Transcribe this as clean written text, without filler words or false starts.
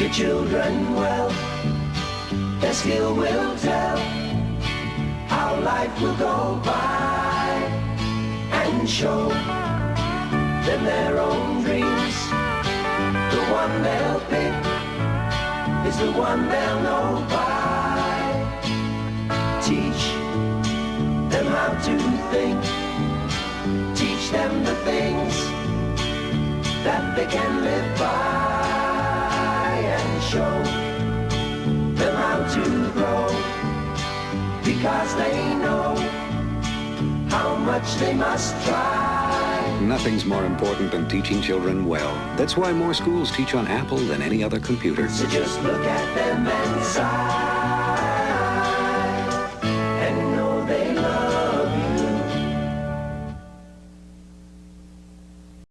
your children well. Their skill will tell how life will go by, and show them their own dreams. The one they'll pick is the one they'll know by. Teach them how to think. Teach them the things that they can live by, and show them how to grow, because they know how much they must try. Nothing's more important than teaching children well. That's why more schools teach on Apple than any other computer. So just look at them and sigh.